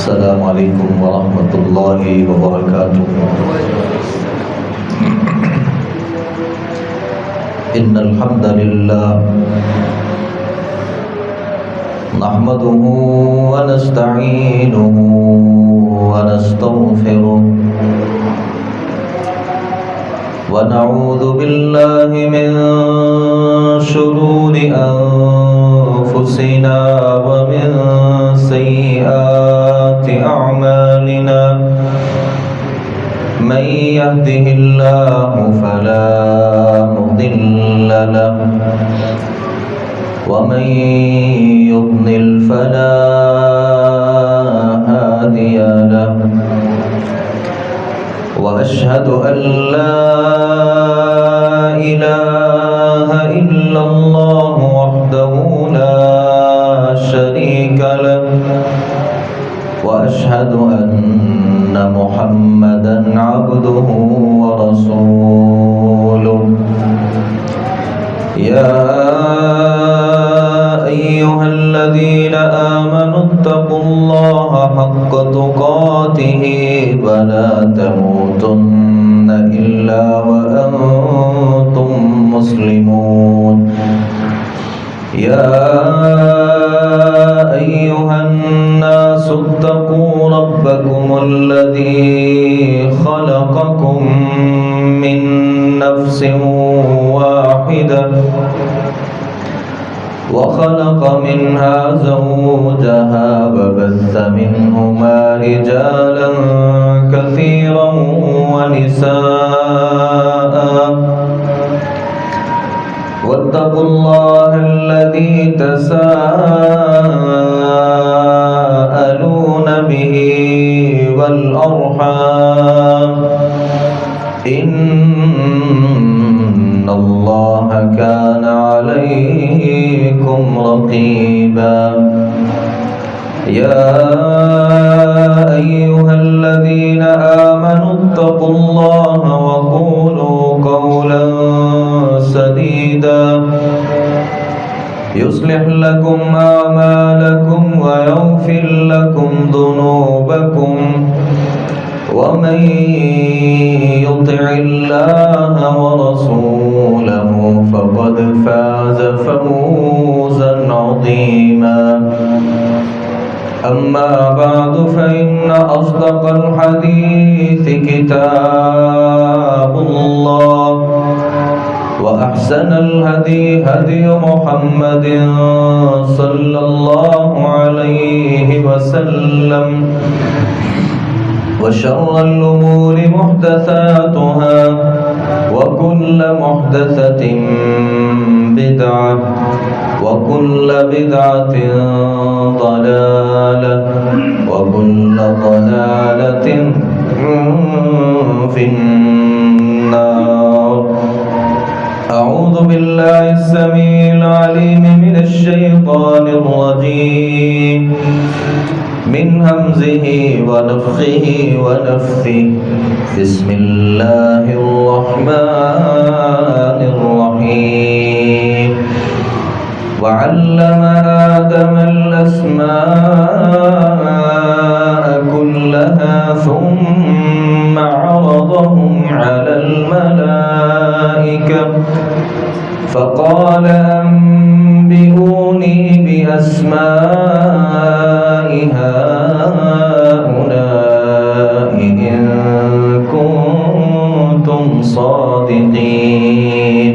السلام عليكم ورحمة الله وبركاته. إن الحمد لله نحمده ونستعينه ونستغفره ونعوذ بالله من شرور أنفسنا ومن سيئات أعمالنا. من يهده الله فلا مضل له ومن يضلل فلا هادي له. وأشهد أن لا إله إلا الله وحده لا شريك له. وأشهد أن محمدًا عبده ورسوله. يا أيها الذين آمنوا اتقوا الله حق تقاته ولا تموتن إلا وأنتم مسلمون. يا أيها الناس اتقوا ربكم الذي خلقكم من نفس واحدة وخلق منها زوجها وبث منهما رجالا كثيرا ونساء. واتقوا الله الذي تساءلون به والأرحام إن الله كان عليكم رقيبا. يا أيها الذين آمنوا اتقوا الله وقولوا قولا سديدا يصلح لكم أعمالكم ويغفر لكم ذنوبكم. ومن يطع الله ورسوله فقد فاز فوزا عظيما. أما بعد فإن أصدق الحديث كتاب الله وأحسن الهدي هدي محمد صلى الله عليه وسلم. وشر الأمور محدثاتها وكل محدثة بدعة وكل بدعة ضلالة وكل ضلالة في النار. أعوذ بالله السميع العليم من الشيطان الرجيم من همزه ونفخه ونفثه. بسم الله الرحمن الرحيم. وعلم آدم الأسماء كلها ثم عرضهم على الملائكة فقال أنبئوني بأسماء هؤلاء إن كنتم صادقين.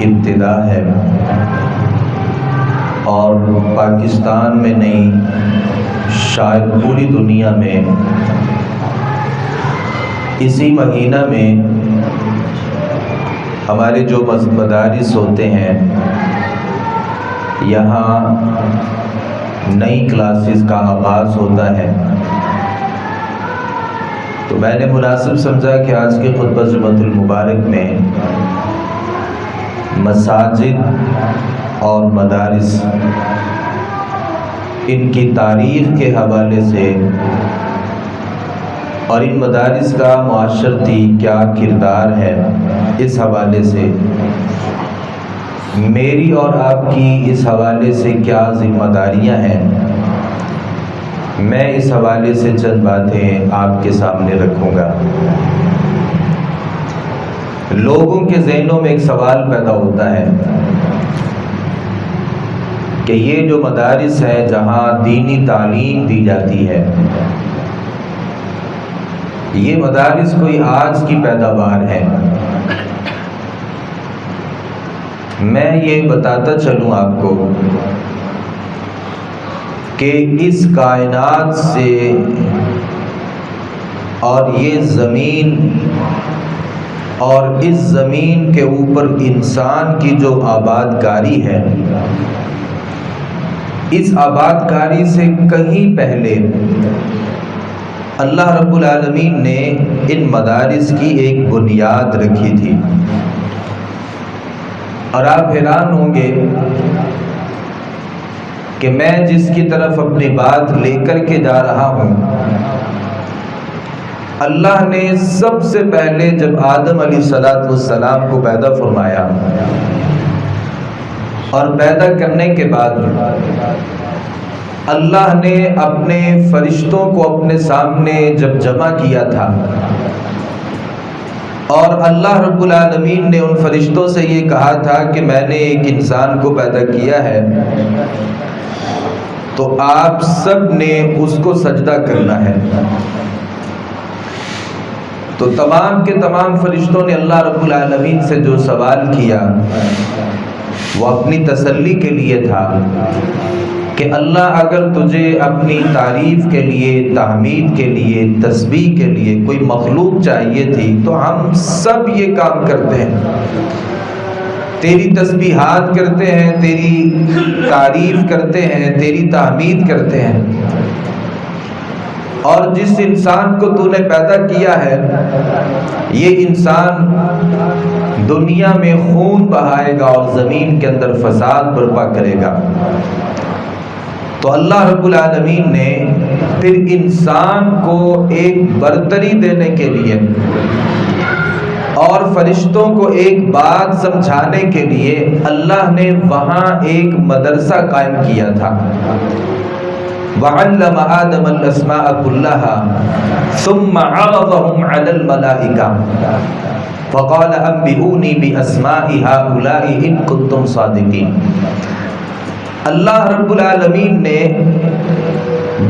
ابتدا ہے اور پاکستان میں نہیں شاید پوری دنیا میں اسی مہینہ میں ہمارے جو مدارس ہوتے ہیں یہاں نئی کلاسز کا آغاز ہوتا ہے، تو میں نے مناسب سمجھا کہ آج کے خطبہ جمعۃ المبارک میں مساجد اور مدارس ان کی تاریخ کے حوالے سے اور ان مدارس کا معاشرتی کیا کردار ہے اس حوالے سے، میری اور آپ کی اس حوالے سے کیا ذمہ داریاں ہیں، میں اس حوالے سے چند باتیں آپ کے سامنے رکھوں گا۔ لوگوں کے ذہنوں میں ایک سوال پیدا ہوتا ہے کہ یہ جو مدارس ہیں جہاں دینی تعلیم دی جاتی ہے، یہ مدارس کوئی آج کی پیداوار ہے؟ میں یہ بتاتا چلوں آپ کو کہ اس کائنات سے اور یہ زمین اور اس زمین کے اوپر انسان کی جو آباد کاری ہے، اس آباد کاری سے کہیں پہلے اللہ رب العالمین نے ان مدارس کی ایک بنیاد رکھی تھی۔ اور آپ حیران ہوں گے کہ میں جس کی طرف اپنی بات لے کر کے جا رہا ہوں، اللہ نے سب سے پہلے جب آدم علیہ السلام کو پیدا فرمایا اور پیدا کرنے کے بعد اللہ نے اپنے فرشتوں کو اپنے سامنے جب جمع کیا تھا اور اللہ رب العالمین نے ان فرشتوں سے یہ کہا تھا کہ میں نے ایک انسان کو پیدا کیا ہے، تو آپ سب نے اس کو سجدہ کرنا ہے۔ تو تمام کے تمام فرشتوں نے اللہ رب العالمین سے جو سوال کیا وہ اپنی تسلی کے لیے تھا کہ اللہ اگر تجھے اپنی تعریف کے لیے، تحمید کے لیے، تسبیح کے لیے کوئی مخلوق چاہیے تھی تو ہم سب یہ کام کرتے ہیں، تیری تسبیحات کرتے ہیں، تیری تعریف کرتے ہیں، تیری تحمید کرتے ہیں۔ اور جس انسان کو تو نے پیدا کیا ہے، یہ انسان دنیا میں خون بہائے گا اور زمین کے اندر فساد برپا کرے گا۔ تو اللہ رب العالمین نے پھر انسان کو ایک برتری دینے کے لیے اور فرشتوں کو ایک بات سمجھانے کے لیے اللہ نے وہاں ایک مدرسہ قائم کیا تھا۔ وَعَلَّمَ آدَمَ الْأَسْمَاءَ كُلَّهَا ثُمَّ عَرَضَهُمْ عَلَى الْمَلَائِكَةِ فَقَالَ أَنبِئُونِي بِأَسْمَاءِ هَؤُلَاءِ إِن كُنتُمْ صَادِقِينَ۔ اللہ رب العالمین نے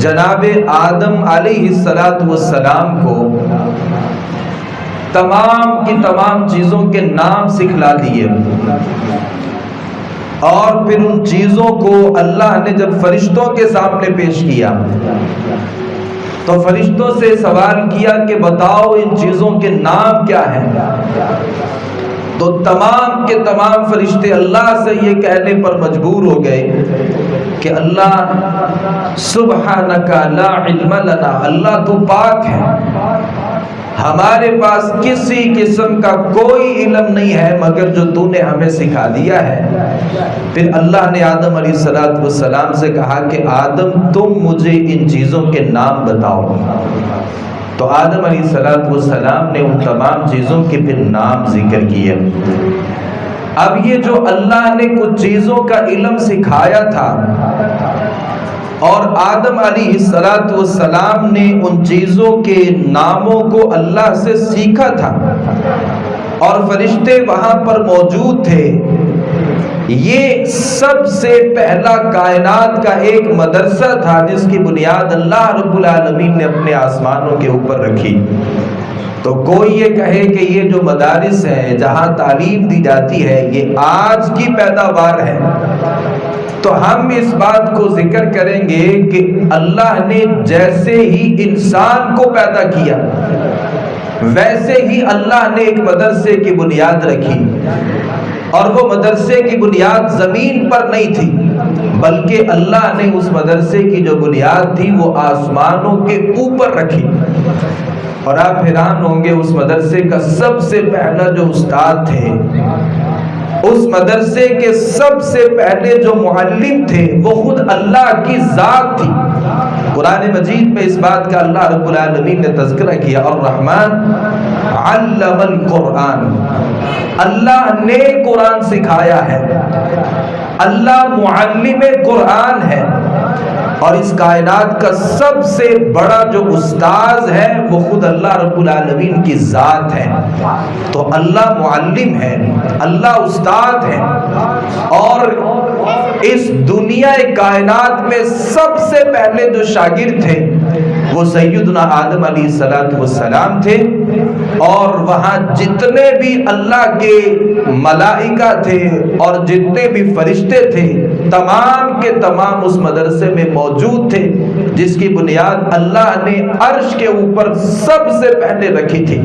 جناب آدم علیہ السلام کو تمام کی تمام چیزوں کے نام سکھلا دیے، اور پھر ان چیزوں کو اللہ نے جب فرشتوں کے سامنے پیش کیا تو فرشتوں سے سوال کیا کہ بتاؤ ان چیزوں کے نام کیا ہیں؟ تو تمام کے تمام فرشتے اللہ سے یہ کہنے پر مجبور ہو گئے کہ اللہ سبحانک لا علم لنا، اللہ تو پاک ہے، ہمارے پاس کسی قسم کا کوئی علم نہیں ہے مگر جو تو نے ہمیں سکھا دیا ہے۔ پھر اللہ نے آدم علیہ السلام سے کہا کہ آدم تم مجھے ان چیزوں کے نام بتاؤ۔ تو آدم علیہ السلام نے ان تمام چیزوں کے پھر نام ذکر کیے۔ اب یہ جو اللہ نے کچھ چیزوں کا علم سکھایا تھا اور آدم علیہ السلام نے ان چیزوں کے ناموں کو اللہ سے سیکھا تھا اور فرشتے وہاں پر موجود تھے، یہ سب سے پہلا کائنات کا ایک مدرسہ تھا جس کی بنیاد اللہ رب العالمین نے اپنے آسمانوں کے اوپر رکھی۔ تو کوئی یہ کہے کہ یہ جو مدارس ہیں جہاں تعلیم دی جاتی ہے یہ آج کی پیداوار ہے، تو ہم اس بات کو ذکر کریں گے کہ اللہ نے جیسے ہی انسان کو پیدا کیا ویسے ہی اللہ نے ایک مدرسے کی بنیاد رکھی، اور وہ مدرسے کی بنیاد زمین پر نہیں تھی بلکہ اللہ نے اس مدرسے کی جو بنیاد تھی وہ آسمانوں کے اوپر رکھی۔ اور آپ حیران ہوں گے، اس مدرسے کا سب سے پہلا جو استاد تھے، اس مدرسے کے سب سے پہلے جو معلم تھے وہ خود اللہ کی ذات تھی۔ قرآن مجید میں اس بات کا اللہ رب العالمین نے تذکرہ کیا، الرحمن علم القرآن، اللہ نے قرآن سکھایا ہے، اللہ معلم قرآن ہے، اور اس کائنات کا سب سے بڑا جو استاذ ہے وہ خود اللہ رب العالمین کی ذات ہے۔ تو اللہ معلم ہے، اللہ استاد ہے، اور اس دنیا کائنات میں سب سے پہلے جو شاگرد تھے وہ سیدنا آدم علیہ السلام تھے، اور وہاں جتنے بھی اللہ کے ملائکہ تھے اور جتنے بھی فرشتے تھے تمام کے تمام اس مدرسے میں موجود تھے، جس کی بنیاد اللہ نے عرش کے اوپر سب سے پہلے رکھی تھی۔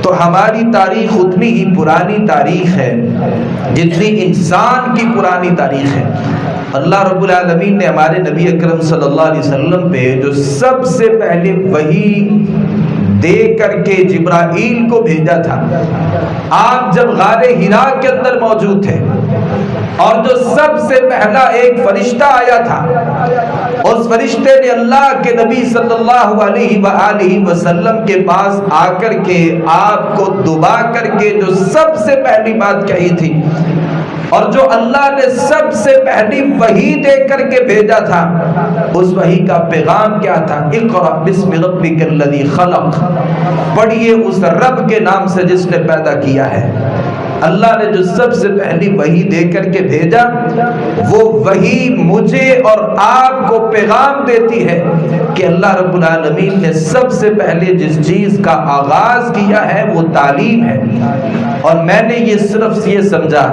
تو ہماری تاریخ اتنی ہی پرانی تاریخ ہے جتنی انسان کی پرانی تاریخ ہے۔ اللہ رب العالمین نے ہمارے نبی اکرم صلی اللہ علیہ وسلم پہ جو سب سے پہلے وحی دے کر کے جبرائیل کو بھیجا تھا، آپ جب غار حرا کے اندر موجود تھے، اور جو سب سے پہلا ایک فرشتہ آیا تھا، اس فرشتے نے اللہ کے نبی صلی اللہ علیہ وآلہ وسلم کے پاس آ کر کے آپ کو دبا کر کے جو سب سے پہلی بات کہی تھی، اور جو اللہ نے سب سے پہلی وحی دے کر کے بھیجا تھا، اس وحی کا پیغام کیا تھا؟ اقرأ بسم ربک الذی خلق، پڑھیے اس رب کے نام سے جس نے پیدا کیا ہے۔ اللہ نے جو سب سے پہلی وحی دے کر کے بھیجا، وہ وحی مجھے اور آپ کو پیغام دیتی ہے کہ اللہ رب العالمین نے سب سے پہلے جس چیز کا آغاز کیا ہے وہ تعلیم ہے۔ اور میں نے یہ صرف یہ سمجھا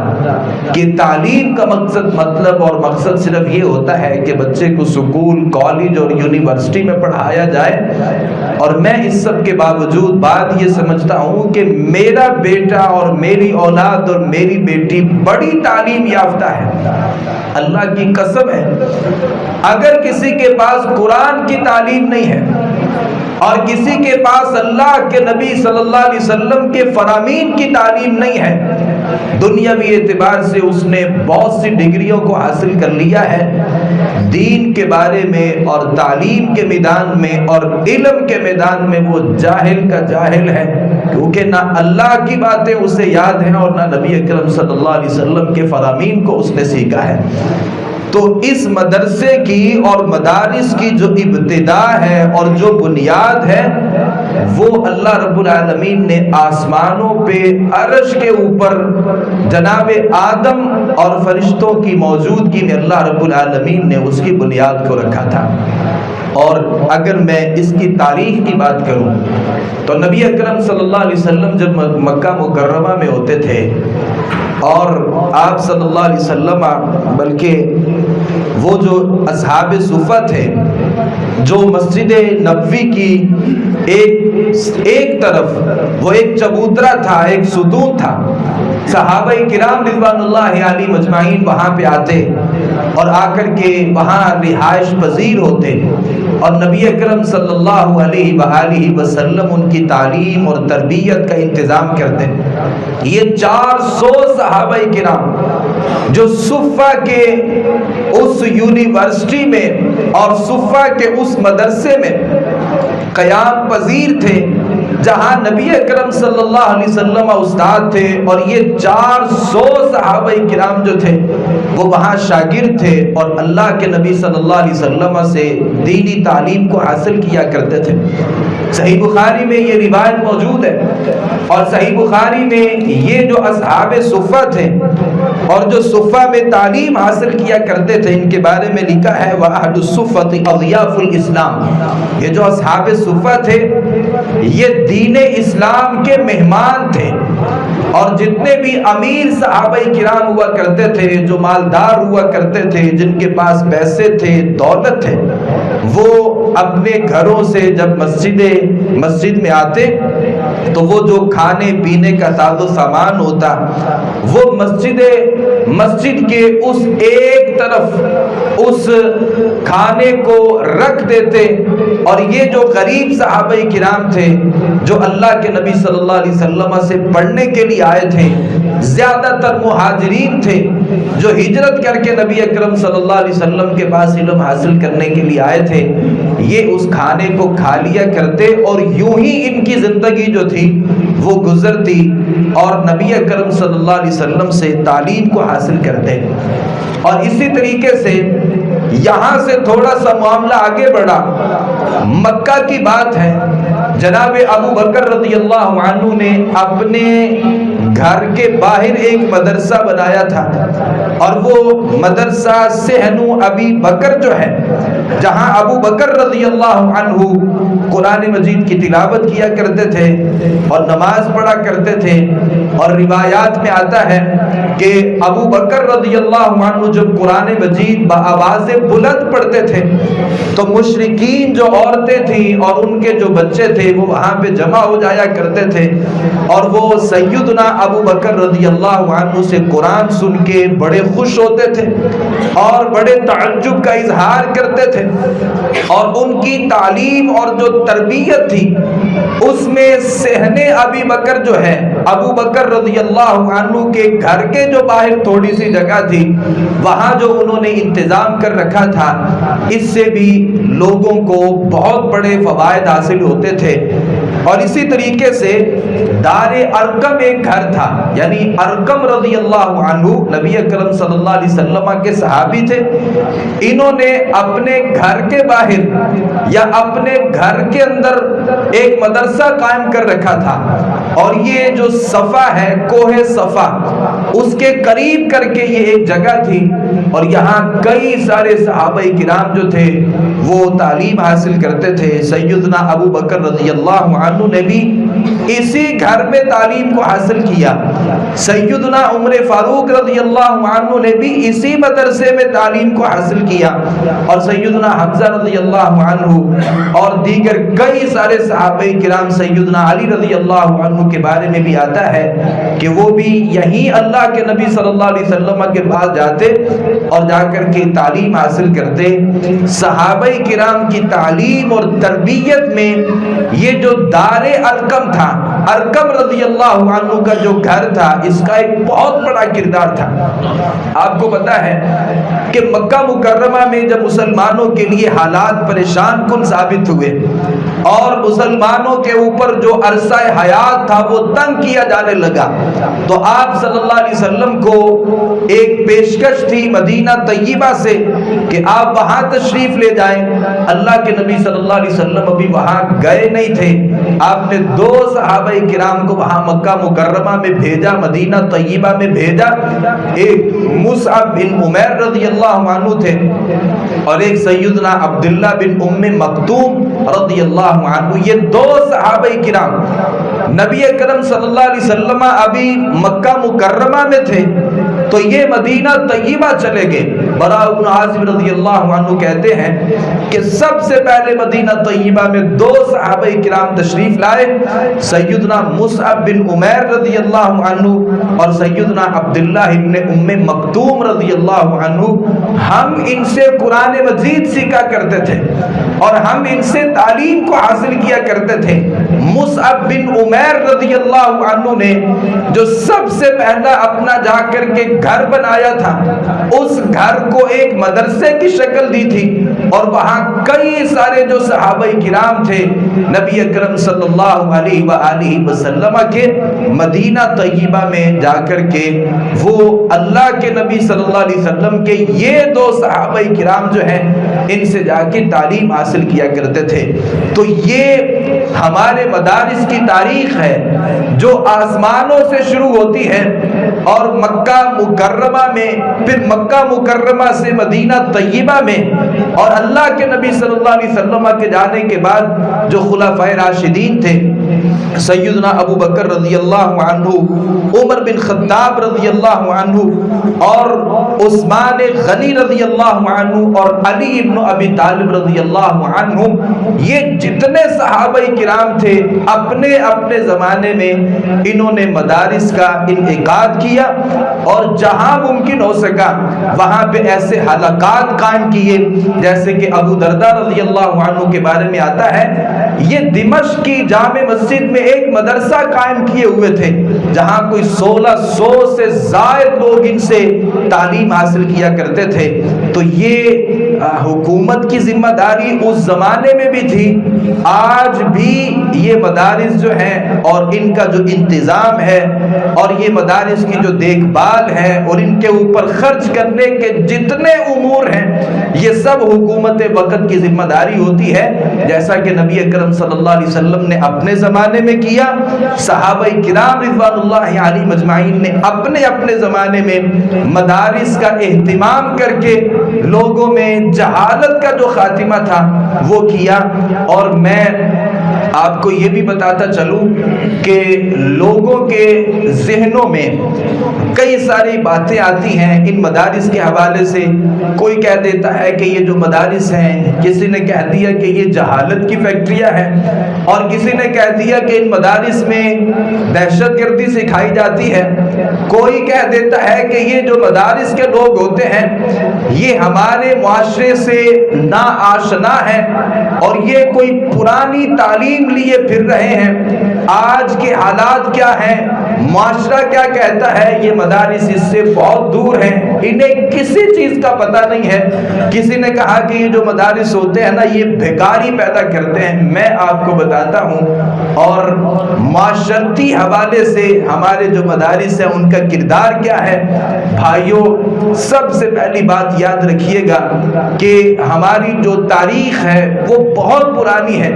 کہ تعلیم کا مطلب اور مقصد صرف یہ ہوتا ہے کہ بچے کو سکول، کالج اور یونیورسٹی میں پڑھایا جائے، اور میں اس سب کے باوجود بات یہ سمجھتا ہوں کہ میرا بیٹا اور میری اولاد اور میری بیٹی بڑی تعلیم یافتہ ہے۔ اللہ کی قسم ہے، اگر کسی کے پاس قرآن کی تعلیم نہیں ہے اور کسی کے پاس اللہ کے نبی صلی اللہ علیہ وسلم کے فرامین کی تعلیم نہیں ہے، دنیاوی اعتبار سے اس نے بہت سی ڈگریوں کو حاصل کر لیا ہے، دین کے بارے میں اور تعلیم کے میدان میں اور علم کے میدان میں وہ جاہل کا جاہل ہے، کیونکہ نہ اللہ کی باتیں اسے یاد ہیں اور نہ نبی اکرم صلی اللہ علیہ وسلم کے فرامین کو اس نے سیکھا ہے۔ تو اس مدرسے کی اور مدارس کی جو ابتدا ہے اور جو بنیاد ہے وہ اللہ رب العالمین نے آسمانوں پہ عرش کے اوپر جناب آدم اور فرشتوں کی موجودگی میں اللہ رب العالمین نے اس کی بنیاد کو رکھا تھا۔ اور اگر میں اس کی تاریخ کی بات کروں تو نبی اکرم صلی اللہ علیہ وسلم جب مکہ مکرمہ میں ہوتے تھے، اور آپ صلی اللہ علیہ وسلم بلکہ وہ جو اصحاب صفہ تھے جو مسجد نبوی کی ایک طرف وہ ایک چبوترا تھا، ایک ستون تھا، صحابہ کرام رضوان اللہ علیہ مجمعین وہاں پہ آتے اور آ کر کے وہاں رہائش پذیر ہوتے، اور نبی اکرم صلی اللہ علیہ وآلہ وسلم ان کی تعلیم اور تربیت کا انتظام کرتے۔ یہ 400 صحابہ کرام جو صفہ کے اس یونیورسٹی میں اور صفہ کے اس مدرسے میں قیام پذیر تھے جہاں نبی اکرم صلی اللہ علیہ وسلم استاد تھے، اور یہ 400 صحابہ کرام جو تھے وہ وہاں شاگرد تھے اور اللہ کے نبی صلی اللہ علیہ وسلم سے دینی تعلیم کو حاصل کیا کرتے تھے۔ صحیح بخاری میں یہ روایت موجود ہے اور صحیح بخاری میں یہ جو اصحاب صفہ تھے اور جو صفہ میں تعلیم حاصل کیا کرتے تھے، ان کے بارے میں لکھا ہے وَأَهْلُ الصُّفَّةِ أَضْيَافُ الْإِسْلَامِ، یہ جو اصحاب صفہ تھے یہ دین اسلام کے مہمان تھے، اور جتنے بھی امیر صحابہ کرام ہوا کرتے تھے، جو مالدار ہوا کرتے تھے، جن کے پاس پیسے تھے، دولت تھے، وہ اپنے گھروں سے جب مسجد میں آتے تو وہ جو کھانے پینے کا ساز و سامان ہوتا وہ مسجد کے اس ایک طرف اس کھانے کو رکھ دیتے، اور یہ جو غریب صحابہ کرام تھے جو اللہ کے نبی صلی اللہ علیہ وسلم سے پڑھنے کے لیے آئے تھے، زیادہ تر مہاجرین تھے جو ہجرت کر کے نبی اکرم صلی اللہ علیہ وسلم کے پاس علم حاصل کرنے کے لیے آئے تھے، یہ اس کھانے کو کھا لیا کرتے اور یوں ہی ان کی زندگی جو تھی وہ گزرتی اور نبی اکرم صلی اللہ علیہ وسلم سے تعلیم کو حاصل کرتے۔ اور اسی طریقے سے یہاں سے تھوڑا سا معاملہ آگے بڑھا، مکہ کی بات ہے، جناب ابو بکر رضی اللہ عنہ نے اپنے گھر کے باہر ایک مدرسہ بنایا تھا، اور وہ مدرسہ صحن ابی بکر جو ہے، جہاں ابو بکر رضی اللہ عنہ قرآن مجید کی تلاوت کیا کرتے تھے اور نماز پڑھا کرتے تھے۔ اور روایات میں آتا ہے کہ ابو بکر رضی اللہ عنہ جب قرآن مجید بآواز بلند پڑھتے تھے تو مشرکین جو عورتیں تھیں اور ان کے جو بچے تھے وہ وہاں پہ جمع ہو جایا کرتے تھے، اور وہ سیدنا ابو بکر رضی اللہ عنہ سے قرآن سن کے بڑے خوش ہوتے تھے اور بڑے تعجب کا اظہار کرتے تھے، اور ان کی تعلیم اور جو تربیت تھی اس میں صحن ابی بکر جو ہے، ابو بکر رضی اللہ عنہ کے گھر کے جو باہر تھوڑی سی جگہ تھی وہاں جو انہوں نے انتظام کر رکھا تھا، اس سے بھی لوگوں کو بہت بڑے فوائد حاصل ہوتے تھے۔ اور اسی طریقے سے دار ارقم ایک گھر تھا، یعنی ارقم رضی اللہ عنہ نبی اکرم صلی اللہ علیہ وسلم کے صحابی تھے، انہوں نے اپنے گھر کے باہر یا اپنے گھر کے اندر ایک مدرسہ قائم کر رکھا تھا، اور یہ جو صفا ہے، کوہ صفا، اس کے قریب کر کے یہ ایک جگہ تھی، اور یہاں کئی سارے صحابہ کرام جو تھے وہ تعلیم حاصل کرتے تھے۔ سیدنا ابو بکر رضی اللہ عنہ نے بھی اسی گھر میں تعلیم کو حاصل کیا، سیدنا عمر فاروق رضی اللہ عنہ نے بھی اسی مدرسے میں تعلیم کو حاصل کیا، اور سیدنا حمزہ رضی اللہ عنہ اور دیگر کئی سارے صحابہ کرام، سیدنا علی رضی اللہ عنہ کے بارے میں بھی آتا ہے کہ وہ بھی یہیں اللہ کے نبی صلی اللہ علیہ وسلم کے پاس جاتے اور جا کر کے تعلیم حاصل کرتے۔ صحابہ کرام کی تعلیم اور تربیت میں یہ جو دار ارقم تھا، ارقم رضی اللہ عنہ کا جو گھر تھا، اس کا ایک بہت بڑا کردار تھا۔ آپ کو پتا ہے کہ مکہ مکرمہ میں جب مسلمانوں کے لیے حالات پریشان کن ثابت ہوئے اور مسلمانوں کے اوپر جو عرصہ حیات تھا وہ تنگ کیا جانے لگا، تو آپ صلی اللہ علیہ وسلم کو ایک پیشکش تھی مدینہ طیبہ سے کہ آپ وہاں تشریف لے جائیں۔ اللہ کے نبی صلی اللہ علیہ وسلم ابھی وہاں گئے نہیں تھے، آپ نے 2 صحابہ کرام کو وہاں مکہ مکرمہ میں بھیجا، مدینہ طیبہ میں بھیجا۔ ایک مصعب بن عمیر رضی اللہ عنہ تھے اور ایک سیدنا عبداللہ بن ام مکتوم رضی اللہ عنہ، یہ 2 صحابہ کرام نبی اکرم صلی اللہ علیہ وسلم ابھی مکہ مکرمہ میں تھے تو یہ مدینہ طیبہ چلے گئے۔ براء بن عازب رضی اللہ عنہ کہتے ہیں کہ سب سے پہلے مدینہ طیبہ میں 2 صحابہ کرام تشریف لائے، سیدنا مصعب بن عمیر رضی اللہ عنہ اور سیدنا عبداللہ ابن ام مکتوم رضی اللہ عنہ۔ ہم ان سے قرآن مجید سیکھا کرتے تھے اور ہم ان سے تعلیم کو حاصل کیا کرتے تھے۔ مصعب بن عمیر رضی اللہ عنہ نے جو سب سے پہلا اپنا جا کر کے ایک گھر بنایا تھا، اس گھر کو ایک مدرسے کی شکل دی تھی، اور وہاں کئی سارے جو صحابہ کرام تھے نبی اکرم صلی اللہ علیہ وآلہ وسلم کے مدینہ طیبہ میں جا کر کے وہ اللہ کے نبی صلی اللہ علیہ وسلم کے یہ دو صحابہ کرام جو ہیں ان سے جا کے تعلیم حاصل کیا کرتے تھے۔ تو یہ ہمارے مدارس کی تاریخ ہے جو آسمانوں سے شروع ہوتی ہے اور مکہ مکرمہ میں، پھر مکہ مکرمہ سے مدینہ طیبہ میں، اور اللہ کے نبی صلی اللہ علیہ وسلم کے جانے کے بعد جو خلفائے راشدین تھے، سیدنا ابو بکر رضی اللہ عنہ، عمر بن خطاب رضی اللہ عنہ، اور عثمان غنی رضی اللہ عنہ، اور علی ابن ابی طالب رضی اللہ عنہ، یہ جتنے صحابہ کرام تھے اپنے اپنے زمانے میں انہوں نے مدارس کا انعقاد کیا، اور جہاں ممکن ہو سکا وہاں پہ ایسے حلقات قائم کیے، جیسے کہ ابو درداء رضی اللہ عنہ کے بارے میں آتا ہے یہ دمشق کی جامع مسجد میں ایک مدرسہ قائم کیے ہوئے تھے جہاں کوئی 1600 سے زائد لوگ ان سے تعلیم حاصل کیا کرتے تھے۔ تو یہ حکومت کی ذمہ داری اس زمانے میں بھی تھی، آج بھی یہ مدارس جو ہیں اور ان کا جو انتظام ہے اور یہ مدارس کی جو دیکھ بھال ہے اور ان کے اوپر خرچ کرنے کے جتنے امور ہیں یہ سب حکومت وقت کی ذمہ داری ہوتی ہے، جیسا کہ نبی اکرم صلی اللہ علیہ وسلم نے اپنے زمانے میں کیا، صحابہ کرام رضوان اللہ علیہم اجمعین نے اپنے اپنے زمانے میں مدارس کا اہتمام کر کے لوگوں میں جہالت کا جو خاتمہ تھا وہ کیا۔ اور میں آپ کو یہ بھی بتاتا چلوں کہ لوگوں کے ذہنوں میں کئی ساری باتیں آتی ہیں ان مدارس کے حوالے سے۔ کوئی کہہ دیتا ہے کہ یہ جو مدارس ہیں، کسی نے کہہ دیا کہ یہ جہالت کی فیکٹریاں ہیں، اور کسی نے کہہ دیا کہ ان مدارس میں دہشت گردی سکھائی جاتی ہے، کوئی کہہ دیتا ہے کہ یہ جو مدارس کے لوگ ہوتے ہیں یہ ہمارے معاشرے سے نا آشنا ہے اور یہ کوئی پرانی تعلیم لیے پھر رہے ہیں۔ آج کے حالات کیا ہیں، معاشرہ کیا کہتا ہے، یہ مدارس اس سے بہت دور ہیں، انہیں کسی چیز کا پتہ نہیں ہے۔ کسی نے کہا کہ یہ جو مدارس ہوتے ہیں نا یہ بھکاری پیدا کرتے ہیں۔ میں آپ کو بتاتا ہوں اور معاشرتی حوالے سے ہمارے جو مدارس ہیں ان کا کردار کیا ہے۔ بھائیوں، سب سے پہلی بات یاد رکھیے گا کہ ہماری جو تاریخ ہے وہ بہت پرانی ہے،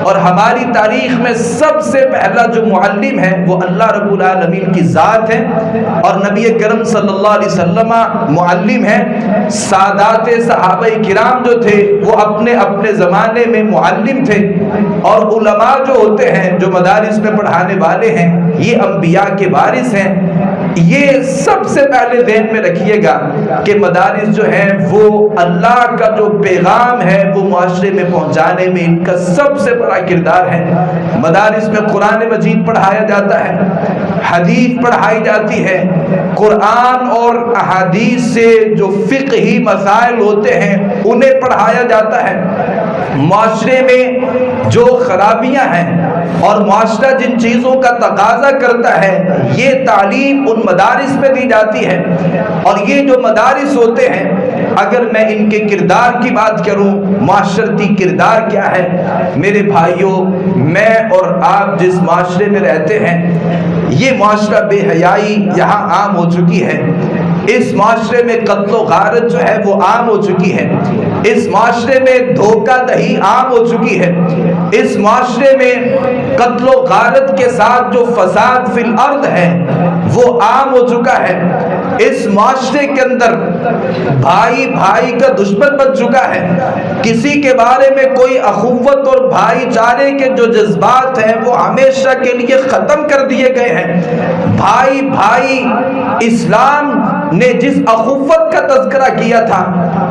اور ہماری تاریخ میں سب سے پہلا جو معلم ہے وہ اللہ رب العالمین کی ذات ہے، اور نبی کرم صلی اللہ علیہ وسلم معلم ہے۔ سادات صحابہ کرام جو تھے وہ اپنے اپنے زمانے میں معلم تھے، اور علماء جو ہوتے ہیں جو مدارس میں پڑھانے والے ہیں یہ انبیاء کے وارث ہیں۔ یہ سب سے پہلے ذہن میں رکھیے گا کہ مدارس جو ہیں وہ اللہ کا جو پیغام ہے وہ معاشرے میں پہنچانے میں ان کا سب سے بڑا کردار ہے۔ مدارس میں قرآن مجید پڑھایا جاتا ہے، حدیث پڑھائی جاتی ہے، قرآن اور احادیث سے جو فقہی مسائل ہوتے ہیں انہیں پڑھایا جاتا ہے۔ معاشرے میں جو خرابیاں ہیں اور معاشرہ جن چیزوں کا تقاضا کرتا ہے یہ تعلیم ان مدارس میں دی جاتی ہے، اور یہ جو مدارس ہوتے ہیں اگر میں ان کے کردار کی بات کروں، معاشرتی کردار کیا ہے میرے بھائیوں، میں اور آپ جس معاشرے میں رہتے ہیں یہ معاشرہ بے حیائی یہاں عام ہو چکی ہے، اس معاشرے میں قتل و غارت جو ہے وہ عام ہو چکی ہے، اس معاشرے میں دھوکہ دہی عام ہو چکی ہے، اس معاشرے میں قتل و غارت کے ساتھ جو فساد فی الارض ہے وہ عام ہو چکا ہے، اس معاشرے کے اندر بھائی بھائی کا دشمن بن چکا ہے، کسی کے بارے میں کوئی اخوت اور بھائی چارے کے جو جذبات ہیں وہ ہمیشہ کے لیے ختم کر دیے گئے ہیں۔ بھائی بھائی، اسلام نے جس اخوت کا تذکرہ کیا تھا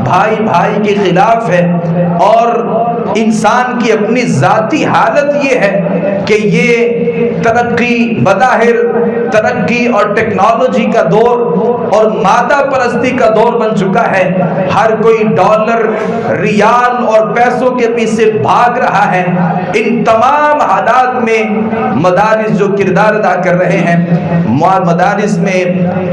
بھائی بھائی کے خلاف ہے، اور انسان کی اپنی ذاتی حالت یہ ہے کہ یہ ترقی، بظاہر ترقی اور ٹیکنالوجی کا دور اور مادہ پرستی کا دور بن چکا ہے. ہر کوئی ڈالر، ریال اور پیسوں کے پیچھے بھاگ رہا ہے. ان تمام حالات میں مدارس جو کردار ادا کر رہے ہیں، مدارس میں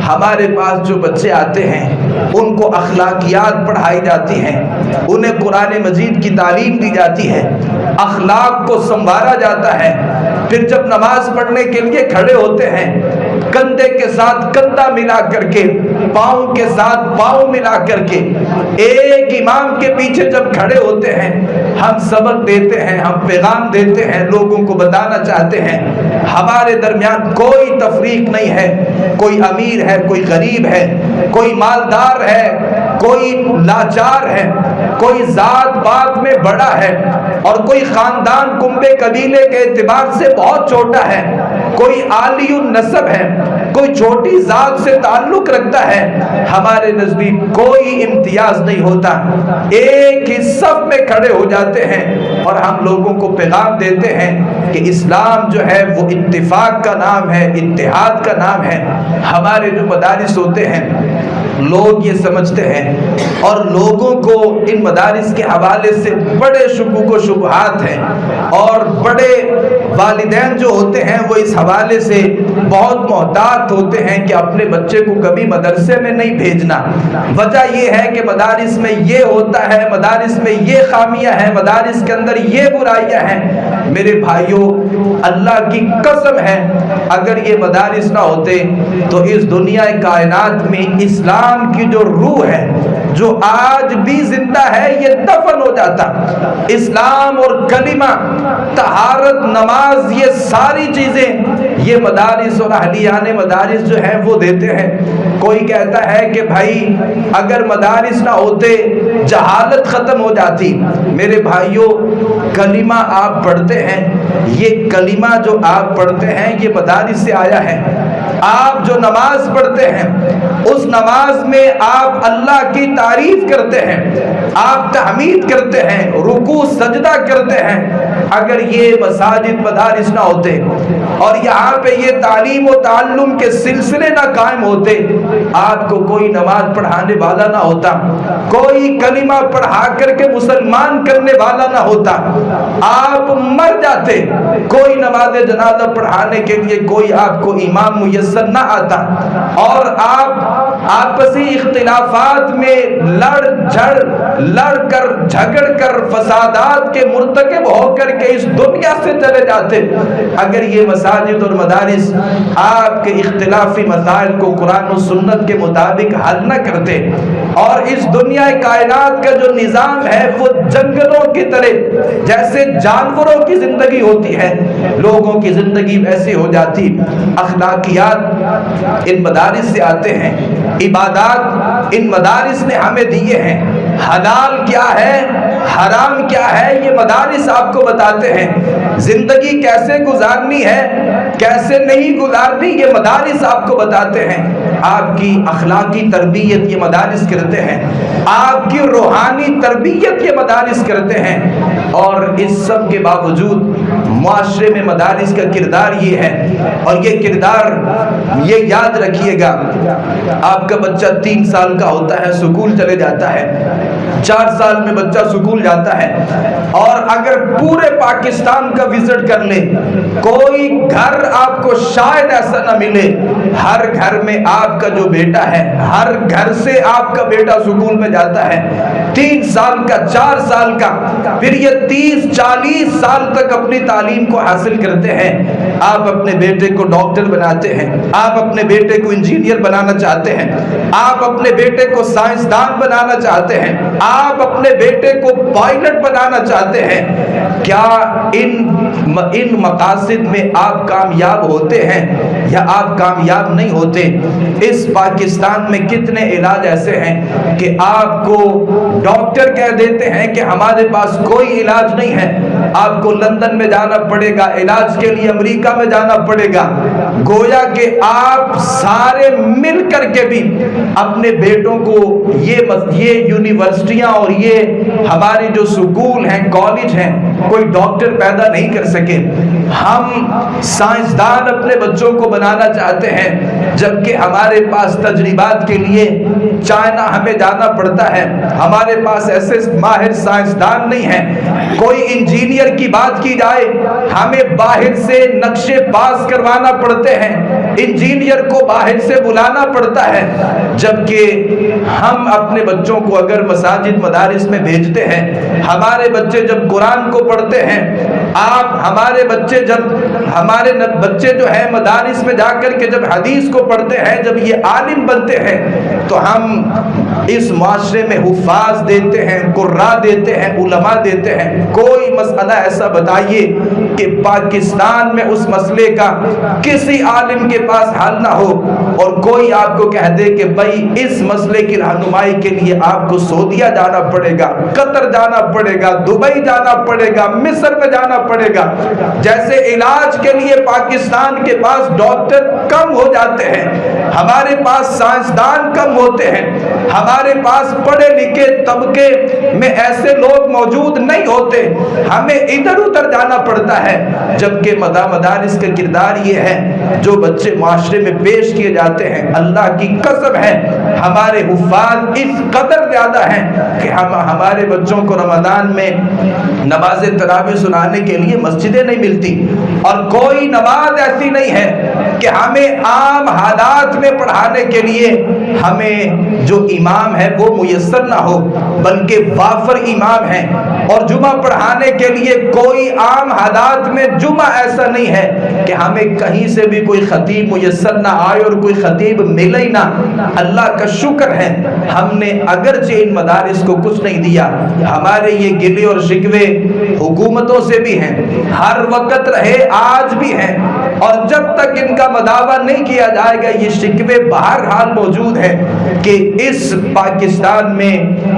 ہمارے پاس جو بچے آتے ہیں ان کو اخلاقیات پڑھائی جاتی ہیں، انہیں قرآن مجید کی تعلیم دی جاتی ہے، اخلاق کو سنوارا جاتا ہے. پھر جب نماز پڑھنے کے لیے کھڑے ہوتے ہیں، کندھے کے ساتھ کندھا ملا کر کے، پاؤں کے ساتھ پاؤں ملا کر کے ایک امام کے پیچھے جب کھڑے ہوتے ہیں، ہم سبق دیتے ہیں، ہم پیغام دیتے ہیں، لوگوں کو بتانا چاہتے ہیں ہمارے درمیان کوئی تفریق نہیں ہے. کوئی امیر ہے، کوئی غریب ہے، کوئی مالدار ہے، کوئی لاچار ہے، کوئی ذات پات میں بڑا ہے اور کوئی خاندان کنبے قبیلے کے اعتبار سے بہت چھوٹا ہے، کوئی عالی النسب ہے، کوئی چھوٹی ذات سے تعلق رکھتا ہے. ہمارے نزدیک کوئی امتیاز نہیں ہوتا، ایک ہی صف میں کھڑے ہو جاتے ہیں اور ہم لوگوں کو پیغام دیتے ہیں کہ اسلام جو ہے وہ اتفاق کا نام ہے، اتحاد کا نام ہے. ہمارے جو مدارس ہوتے ہیں لوگ یہ سمجھتے ہیں اور لوگوں کو ان مدارس کے حوالے سے بڑے شکوک و شبہات ہیں اور بڑے والدین جو ہوتے ہیں وہ اس حوالے سے بہت محتاط ہوتے ہیں کہ اپنے بچے کو کبھی مدرسے میں نہیں بھیجنا. وجہ یہ ہے کہ مدارس میں یہ ہوتا ہے، مدارس میں یہ خامیاں ہیں، مدارس کے اندر یہ برائیاں ہیں. میرے بھائیوں، اللہ کی قسم ہے اگر یہ مدارس نہ ہوتے تو اس دنیا کائنات میں اسلام کی جو روح ہے، جو آج بھی زندہ ہے، یہ دفن ہو جاتا. اسلام اور کلمہ، طہارت، نماز، یہ ساری چیزیں یہ مدارس اور اہلیان مدارس جو ہیں وہ دیتے ہیں. کوئی کہتا ہے کہ بھائی اگر مدارس نہ ہوتے جہالت ختم ہو جاتی. میرے بھائیوں، کلمہ آپ پڑھتے ہیں، یہ کلمہ جو آپ پڑھتے ہیں یہ مدارس سے آیا ہے. آپ جو نماز پڑھتے ہیں اس نماز میں آپ اللہ کی تعریف کرتے ہیں، آپ تحمید کرتے ہیں، رکوع سجدہ کرتے ہیں. اگر یہ مساجد مدارس نہ ہوتے اور یہاں پہ یہ تعلیم و تعلم کے سلسلے نہ قائم ہوتے، آپ کو کوئی نماز پڑھانے والا نہ ہوتا، کوئی کلمہ پڑھا کر کے مسلمان کرنے والا نہ ہوتا، آپ مر جاتے. کوئی نماز جنازہ پڑھانے کے لیے کوئی آپ کو امام میسر نہ آتا اور آپ آپسی اختلافات میں لڑ کر جھگڑ کر فسادات کے مرتکب ہو کر کے اس دنیا سے چلے جاتے. اگر یہ مساجد اور مدارس آپ کے اختلافی مسائل کو قرآن و سنت کے مطابق حل نہ کرتے اور اس دنیا کائنات کا جو نظام ہے وہ جنگلوں کی طرح جیسے جانوروں کی زندگی ہوتی ہے، لوگوں کی زندگی ویسے ہو جاتی. اخلاقیات ان مدارس سے آتے ہیں، عبادات ان مدارس نے ہمیں دیے ہیں. حلال کیا ہے، حرام کیا ہے، یہ مدارس آپ کو بتاتے ہیں. زندگی کیسے گزارنی ہے، کیسے نہیں گزارنی، یہ مدارس آپ کو بتاتے ہیں. آپ کی اخلاقی تربیت یہ مدارس کرتے ہیں، آپ کی روحانی تربیت یہ مدارس کرتے ہیں. اور اس سب کے باوجود معاشرے میں مدارس کا کردار یہ ہے، اور یہ کردار یہ یاد رکھیے گا. آپ کا بچہ 3 سال کا ہوتا ہے، سکول چلے جاتا ہے، 4 سال میں بچہ سکول جاتا ہے، اور اگر پورے پاکستان کا وزٹ کر لے کوئی گھر آپ کو شاید ایسا نہ ملے، ہر گھر میں آپ کا جو بیٹا ہے، ہر گھر سے آپ کا بیٹا سکول میں جاتا ہے. 3 سال کا، 4 سال کا، پھر یہ 30-40 سال تک اپنی تعلیم کو حاصل کرتے ہیں. آپ اپنے بیٹے کو ڈاکٹر بناتے ہیں، آپ اپنے بیٹے کو انجینئر بنانا چاہتے ہیں، آپ اپنے بیٹے کو سائنسدان بنانا چاہتے ہیں، آپ اپنے بیٹے کو پائلٹ بنانا چاہتے ہیں. کیا ان مقاصد میں آپ کامیاب ہوتے ہیں یا آپ کامیاب نہیں ہوتے؟ اس پاکستان میں کتنے علاج ایسے ہیں کہ آپ کو ڈاکٹر کہہ دیتے ہیں کہ ہمارے پاس کوئی علاج نہیں ہے، آپ کو لندن میں جانا پڑے گا، علاج کے لیے امریکہ میں جانا پڑے گا. گویا کہ آپ سارے مل کر کے بھی اپنے بیٹوں کو یہ یونیورسٹیاں اور یہ ہمارے جو سکول ہیں کالج ہیں کوئی ڈاکٹر پیدا نہیں کر سکے. ہم سائنسدان اپنے بچوں کو بنانا چاہتے ہیں جبکہ ہمارے پاس تجربات کے لیے چائنا ہمیں جانا پڑتا ہے. ہمارے پاس ایسے ماہر سائنسدان نہیں ہیں. کوئی انجینئر کی بات کی جائے ہمیں باہر سے نقشے پاس کروانا پڑتے ہیں, انجینئر کو باہر سے بلانا پڑتا ہے. جبکہ ہم اپنے بچوں کو اگر مساجد مدارس میں بھیجتے ہیں, ہمارے بچے جب قرآن کو پڑھتے ہیں, ہمارے بچے جو ہیں مدارس میں جا کر کے جب حدیث کو پڑھتے ہیں, جب یہ عالم بنتے ہیں, تو ہم اس معاشرے میں حفاظ دیتے ہیں, قراء دیتے ہیں, علماء دیتے ہیں. کوئی مسئلہ ایسا بتائیے کہ پاکستان میں اس مسئلے کا کسی عالم کے پاس حل نہ ہو اور کوئی آپ کو کہہ دے کہ بھائی اس مسئلے کی رہنمائی کے لیے آپ کو سعودیہ جانا پڑے گا, قطر جانا پڑے گا, دبئی جانا پڑے گا, مصر میں جانا پڑے گا. جیسے علاج کے لیے پاکستان کے پاس ڈاکٹر کم ہو جاتے ہیں, ہمارے پاس سائنسدان کم ہوتے ہیں, ہمارے پاس پڑھے لکھے طبقے میں ایسے لوگ موجود نہیں ہوتے, ہمیں ادھر ادھر جانا پڑتا ہے. جبکہ مدارس کا کردار یہ ہے جو بچے معاشرے میں پیش کیے جاتے ہیں, اللہ کی قسم ہے ہمارے حفاظ اس قدر زیادہ ہیں کہ ہمارے بچوں کو رمضان میں نماز تراویح سنانے کے لیے مسجدیں نہیں ملتی, اور کوئی نماز ایسی نہیں ہے کہ ہمیں عام حالات میں پڑھانے کے لیے ہمیں جو امام ہے وہ میسر نہ ہو, بلکہ وافر امام ہیں. اور جمعہ پڑھانے کے لیے کوئی عام حالات میں جمعہ ایسا نہیں ہے کہ ہمیں کہیں سے بھی کوئی خطیب میسر نہ آئے اور کوئی خطیب ملے ہی نہ. اللہ کا شکر ہے ہم نے اگرچہ ان مدارس کو کچھ نہیں دیا, ہمارے یہ گلے اور شکوے حکومتوں سے بھی ہیں, ہر وقت رہے آج بھی ہیں, اور جب تک ان کا مداوع نہیں کیا جائے گا یہ شکوے بہرحال موجود ہیں کہ اس پاکستان میں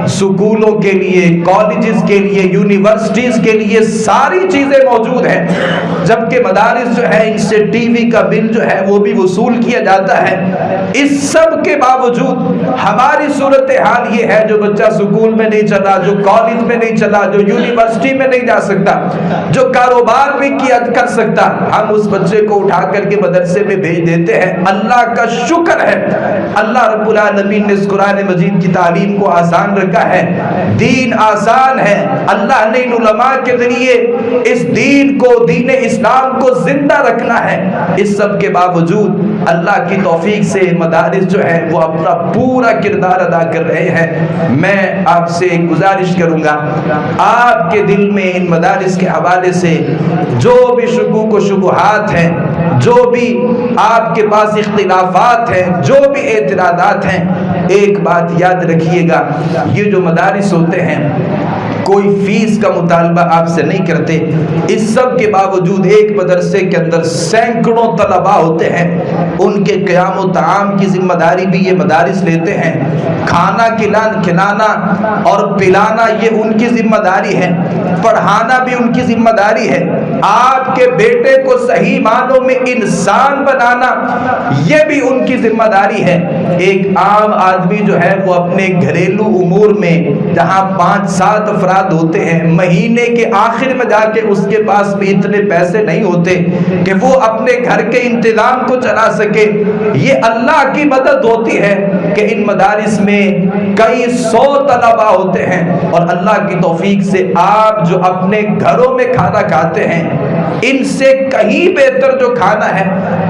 سکولوں کے لیے, کالجز کے لیے, یونیورسٹیز کے لیے ساری چیزیں موجود ہیں, جبکہ مدارس جو ہے ان سے ٹی وی کا بل جو ہے وہ بھی وصول کیا جاتا ہے. اس سب کے باوجود ہماری صورتحال یہ ہے جو بچہ سکول میں نہیں چلا, جو کالج میں نہیں چلا, جو یونیورسٹی میں نہیں جا سکتا, جو کاروبار بھی کر سکتا, ہم اس بچے کو اٹھا کر کے مدرسے میں بھیج دیتے ہیں. اللہ کا شکر ہے اللہ رب العالمین نے اس قرآن مجید کی تعلیم کو آسان رکھا ہے, دین آسان ہے. اللہ نے ان علماء کے ذریعے اس دین کو, دین اسلام کو زندہ رکھنا ہے. اس سب کے باوجود اللہ کی توفیق سے مدارس جو ہے وہ اپنا پورا کردار ادا کر رہے ہیں. میں آپ سے ایک گزارش کروں گا, آپ کے دل میں ان مدارس کے حوالے سے جو بھی شکوک و شبہات ہیں, جو بھی آپ کے پاس اختلافات ہیں, جو بھی اعتراضات ہیں, ایک بات یاد رکھیے گا, یہ جو مدارس ہوتے ہیں کوئی فیس کا مطالبہ آپ سے نہیں کرتے. اس سب کے باوجود ایک مدرسے کے اندر سینکڑوں طلباء ہوتے ہیں, ان کے قیام و طعام کی ذمہ داری بھی یہ مدارس لیتے ہیں, کھانا کھلانا اور پلانا یہ ان کی ذمہ داری ہے, پڑھانا بھی ان کی ذمہ داری ہے, آپ کے بیٹے کو صحیح معنوں میں انسان بنانا یہ بھی ان کی ذمہ داری ہے. ایک عام آدمی جو ہے وہ اپنے گھریلو امور میں جہاں 5-7 افراد ہوتے ہیں, مہینے کے آخر میں جا کے اس کے پاس بھی اتنے پیسے نہیں ہوتے کہ وہ اپنے گھر کے انتظام کو چلا سکے. یہ اللہ کی مدد ہوتی ہے کہ ان مدارس میں کئی 100 طلباء ہوتے ہیں, اور اللہ کی توفیق سے آپ جو اپنے گھروں میں کھانا کھاتے ہیں ان سے کہیں بہتر جو کھانا ہے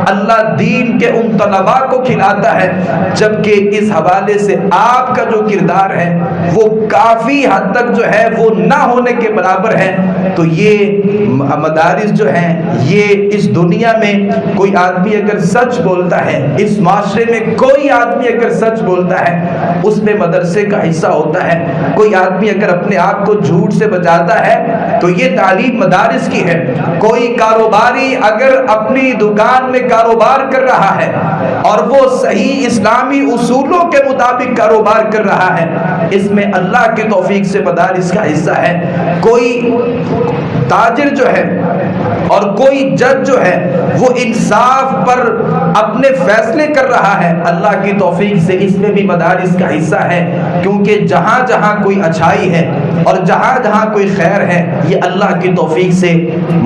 اللہ دین کے ان طلباء کو کھلاتا ہے. جبکہ اس حوالے سے آپ کا جو کردار ہے وہ کافی حد تک جو ہے وہ نہ ہونے کے برابر ہے. تو یہ مدارس جو ہیں, یہ اس دنیا میں کوئی آدمی اگر سچ بولتا ہے, اس معاشرے میں کوئی آدمی اگر سچ بولتا ہے اس میں مدرسے کا حصہ ہوتا ہے. کوئی آدمی اگر اپنے آپ کو جھوٹ سے بچاتا ہے تو یہ تعلیم مدارس کی ہے. کوئی کاروباری اگر اپنی دکان میں کاروبار کر رہا ہے اور وہ صحیح اسلامی اصولوں کے مطابق کاروبار کر رہا ہے, اس میں اللہ کی توفیق سے مدارس کا حصہ ہے. کوئی تاجر جو ہے اور کوئی جج جو ہے وہ انصاف پر اپنے فیصلے کر رہا ہے، اللہ کی توفیق سے اس میں بھی مدارس کا حصہ ہے، کیونکہ جہاں جہاں کوئی اچھائی ہے اور جہاں جہاں کوئی خیر ہے، یہ اللہ کی توفیق سے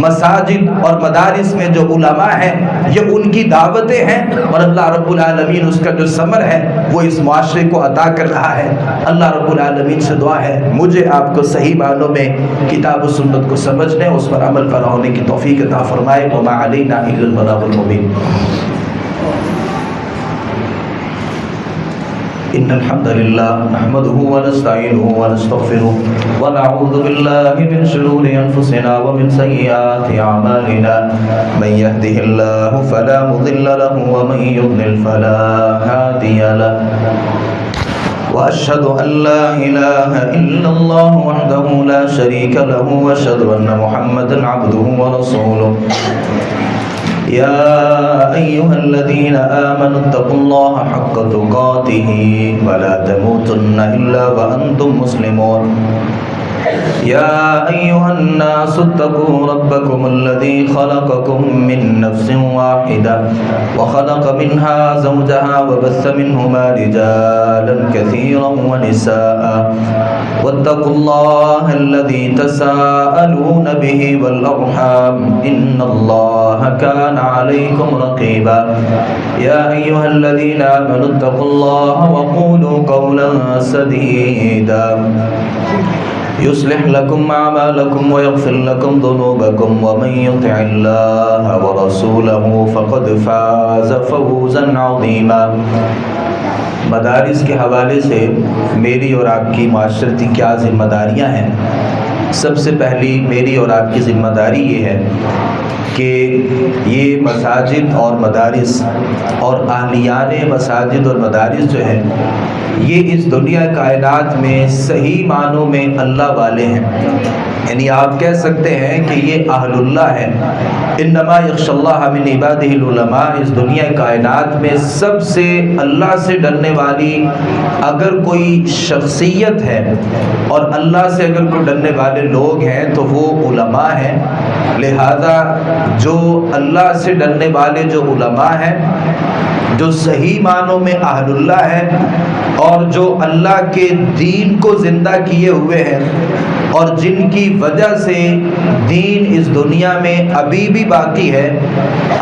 مساجد اور مدارس میں جو علماء ہیں یہ ان کی دعوتیں ہیں، اور اللہ رب العالمین اس کا جو ثمر ہے وہ اس معاشرے کو عطا کر رہا ہے۔ اللہ رب العالمین سے دعا ہے مجھے آپ کو صحیح معنوں میں کتاب و سنت کو سمجھنے، اس پر عمل پیرا ہونے کی توفیق عطا فرمائے۔ وما علینا الا البلاغ المبین۔ إن الحمد لله نحمده ونستعينه ونستغفره ونعوذ بالله من شرور أنفسنا ومن سيئات أعمالنا من يهده الله فلا مضل له ومن يضلل فلا هادي له وأشهد أن لا إله إلا الله وحده لا شريك له وأشهد أن محمدا عبده ورسوله يا أيها الذين آمنوا اتقوا الله حق تقاته ولا تموتن إلا وأنتم مسلمون يا أيها الناس اتقوا ربكم الذي خلقكم من نفس واحدة وخلق منها زوجها وبث منهما رجالا كثيرا ونساء واتقوا الله الذي تساءلون به والأرحام إن الله كان عليكم رقيبا يا أيها الذين آمنوا اتقوا الله وقولوا قولا سديدا يصلح لكم أعمالكم ويغفر لكم ذنوبكم ومن يطع الله ورسوله فقد فاز فوزا عظيما۔ مدارس کے حوالے سے میری اور آپ کی معاشرتی کیا ذمہ داریاں ہیں؟ سب سے پہلی میری اور آپ کی ذمہ داری یہ ہے کہ یہ مساجد اور مدارس اور اہلیان مساجد اور مدارس جو ہیں یہ اس دنیا کائنات میں صحیح معنوں میں اللہ والے ہیں، یعنی آپ کہہ سکتے ہیں کہ یہ اہل اللہ ہے۔ انما یخشی اللہ من عبادہ العلماء، اس دنیا کائنات میں سب سے اللہ سے ڈرنے والی اگر کوئی شخصیت ہے اور اللہ سے اگر کوئی ڈرنے والے لوگ ہیں تو وہ علماء ہیں۔ لہذا جو اللہ سے ڈرنے والے جو علماء ہیں، جو صحیح معنوں میں اہل اللہ ہے اور جو اللہ کے دین کو زندہ کیے ہوئے ہیں اور جن کی وجہ سے دین اس دنیا میں ابھی بھی باقی ہے،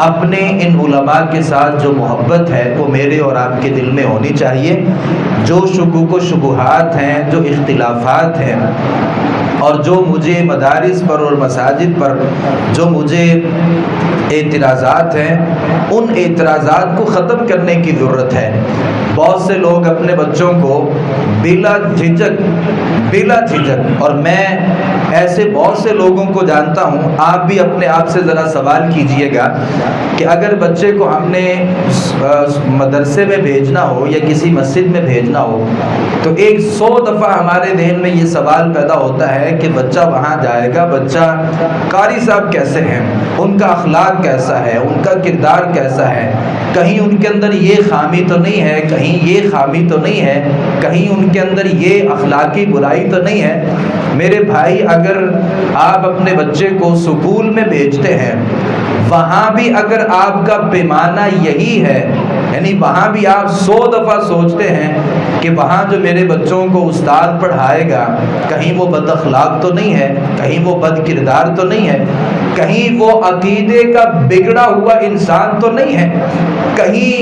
اپنے ان علماء کے ساتھ جو محبت ہے وہ میرے اور آپ کے دل میں ہونی چاہیے۔ جو شکوک و شبہات ہیں، جو اختلافات ہیں اور جو مجھے مدارس پر اور مساجد پر جو مجھے اعتراضات ہیں، ان اعتراضات کو ختم کرنے کی ضرورت ہے۔ بہت سے لوگ اپنے بچوں کو بلا جھجک اور میں ایسے بہت سے لوگوں کو جانتا ہوں، آپ بھی اپنے آپ سے ذرا سوال کیجئے گا کہ اگر بچے کو ہم نے مدرسے میں بھیجنا ہو یا کسی مسجد میں بھیجنا ہو تو 100 دفعہ ہمارے ذہن میں یہ سوال پیدا ہوتا ہے کہ بچہ وہاں جائے گا، بچہ قاری صاحب کیسے ہیں، ان کا اخلاق کیسا ہے، ان کا کردار کیسا ہے، کہیں ان کے اندر یہ خامی تو نہیں ہے، کہیں یہ خامی تو نہیں ہے، کہیں ان کے اندر یہ اخلاقی برائی تو نہیں ہے۔ میرے بھائی، اگر آپ اپنے بچے کو سکول میں بھیجتے ہیں، وہاں بھی اگر آپ کا پیمانہ یہی ہے، یعنی وہاں بھی آپ 100 دفعہ سوچتے ہیں کہ وہاں جو میرے بچوں کو استاد پڑھائے گا کہیں وہ بد اخلاق تو نہیں ہے، کہیں وہ بد کردار تو نہیں ہے، کہیں وہ عقیدے کا بگڑا ہوا انسان تو نہیں ہے، کہیں